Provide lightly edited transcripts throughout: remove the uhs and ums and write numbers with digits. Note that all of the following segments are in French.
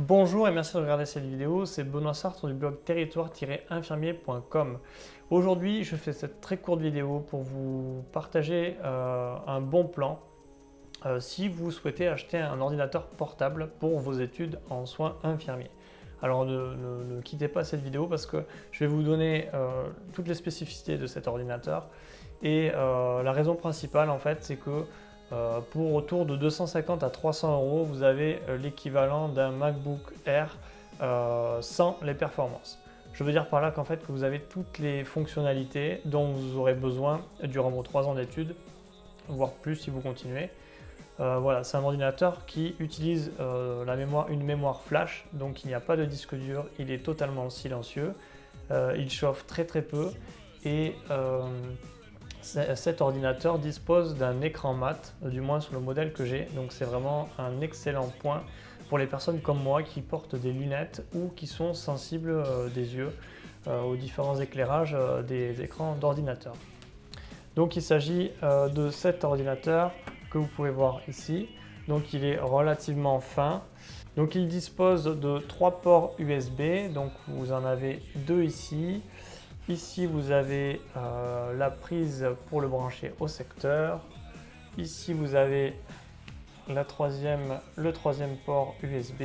Bonjour et merci de regarder cette vidéo, c'est Benoît Sartre du blog territoire-infirmier.com. Aujourd'hui, je fais cette très courte vidéo pour vous partager un bon plan si vous souhaitez acheter un ordinateur portable pour vos études en soins infirmiers. Alors ne quittez pas cette vidéo parce que je vais vous donner toutes les spécificités de cet ordinateur et la raison principale en fait c'est que pour autour de 250 à 300 euros, vous avez l'équivalent d'un MacBook Air sans les performances. Je veux dire par là qu'en fait que vous avez toutes les fonctionnalités dont vous aurez besoin durant vos 3 ans d'études, voire plus si vous continuez. Voilà, c'est un ordinateur qui utilise une mémoire flash, donc il n'y a pas de disque dur, il est totalement silencieux, il chauffe très peu et cet ordinateur dispose d'un écran mat, du moins sur le modèle que j'ai, donc c'est vraiment un excellent point pour les personnes comme moi qui portent des lunettes ou qui sont sensibles des yeux aux différents éclairages des écrans d'ordinateur. Donc il s'agit de cet ordinateur que vous pouvez voir ici, donc il est relativement fin. Donc il dispose de 3 ports USB, donc vous en avez 2 ici. Ici, vous avez la prise pour le brancher au secteur. Ici, vous avez le troisième port USB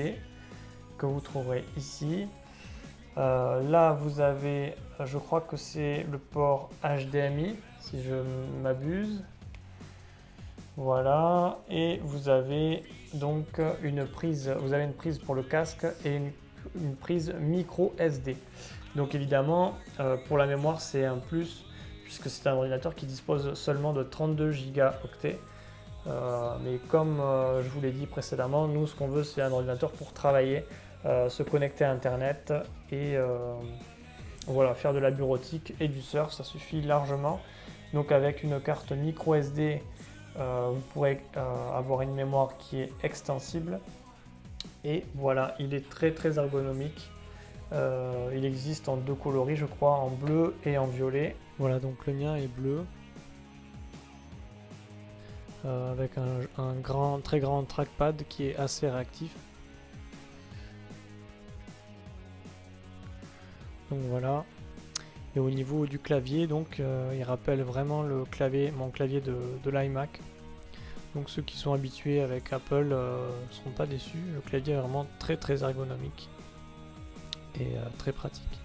que vous trouverez ici. Là, vous avez, je crois que c'est le port HDMI, si je m'abuse. Voilà, et vous avez donc une prise pour le casque et une prise micro SD. Donc évidemment, pour la mémoire, c'est un plus, puisque c'est un ordinateur qui dispose seulement de 32 gigaoctets. Mais comme je vous l'ai dit précédemment, nous, ce qu'on veut, c'est un ordinateur pour travailler, se connecter à Internet et voilà, faire de la bureautique et du surf, ça suffit largement. Donc avec une carte micro SD, vous pourrez avoir une mémoire qui est extensible. Et voilà, il est très ergonomique. Il existe en 2 coloris, je crois, en bleu et en violet. Voilà, donc le mien est bleu. Avec un très grand trackpad qui est assez réactif. Donc voilà. Et au niveau du clavier, donc il rappelle vraiment mon clavier de l'iMac. Donc ceux qui sont habitués avec Apple ne seront pas déçus. Le clavier est vraiment très ergonomique et très pratique.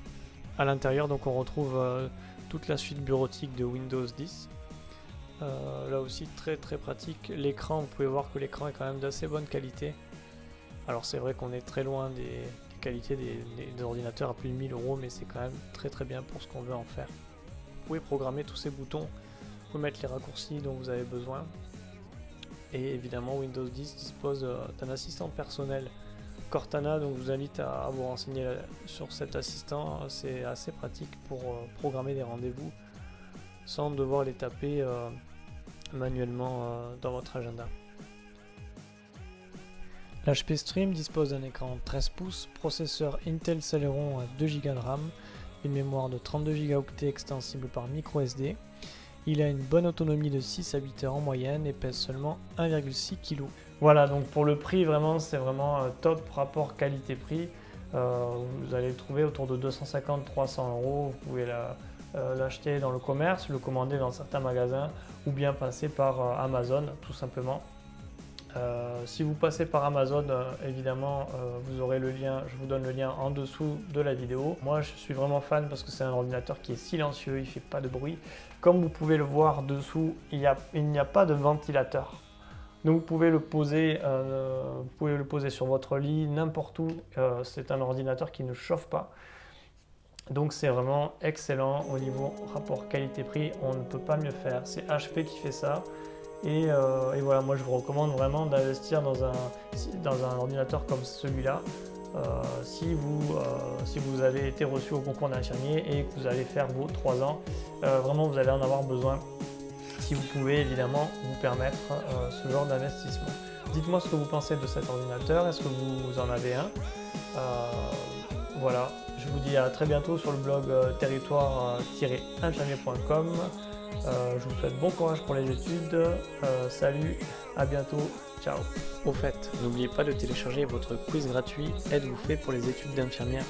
À l'intérieur, donc on retrouve toute la suite bureautique de Windows 10. Là aussi très pratique. L'écran, vous pouvez voir que l'écran est quand même d'assez bonne qualité. Alors c'est vrai qu'on est très loin des qualités des ordinateurs à plus de 1000 euros, mais c'est quand même très bien pour ce qu'on veut en faire. Vous pouvez programmer tous ces boutons, vous pouvez mettre les raccourcis dont vous avez besoin. Et évidemment Windows 10 dispose d'un assistant personnel Cortana, donc je vous invite à vous renseigner sur cet assistant. C'est assez pratique pour programmer des rendez-vous sans devoir les taper manuellement dans votre agenda. L'HP Stream dispose d'un écran 13 pouces, processeur Intel Celeron à 2 Go de RAM, une mémoire de 32 Go extensible par micro SD. Il a une bonne autonomie de 6 à 8 heures en moyenne et pèse seulement 1,6 kg. Voilà, donc pour le prix, c'est vraiment top rapport qualité-prix. Vous allez le trouver autour de 250-300 euros. Vous pouvez l'acheter dans le commerce, le commander dans certains magasins ou bien passer par Amazon tout simplement. Si vous passez par Amazon, évidemment, vous aurez le lien, je vous donne le lien en dessous de la vidéo. Moi, je suis vraiment fan parce que c'est un ordinateur qui est silencieux, il ne fait pas de bruit. Comme vous pouvez le voir dessous, il n'y a pas de ventilateur. Donc vous pouvez le poser sur votre lit, n'importe où. C'est un ordinateur qui ne chauffe pas. Donc c'est vraiment excellent au niveau rapport qualité-prix, on ne peut pas mieux faire. C'est HP qui fait ça. Et voilà, moi je vous recommande vraiment d'investir dans un ordinateur comme celui-là. Si vous avez été reçu au concours d'infirmier et que vous allez faire vos 3 ans, vraiment vous allez en avoir besoin si vous pouvez évidemment vous permettre ce genre d'investissement. Dites-moi ce que vous pensez de cet ordinateur, est-ce que vous en avez un? Voilà, je vous dis à très bientôt sur le blog territoire-infirmier.com. Je vous souhaite bon courage pour les études. Salut, à bientôt, ciao. Au fait, n'oubliez pas de télécharger votre quiz gratuit Êtes-vous fait pour les études d'infirmière?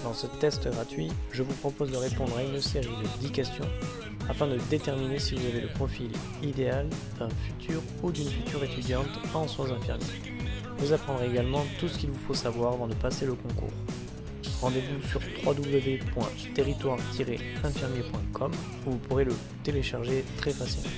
Dans ce test gratuit, je vous propose de répondre à une série de 10 questions afin de déterminer si vous avez le profil idéal d'un futur ou d'une future étudiante en soins infirmiers. Vous apprendrez également tout ce qu'il vous faut savoir avant de passer le concours. Rendez-vous sur www.territoire-infirmier.com où vous pourrez le télécharger très facilement.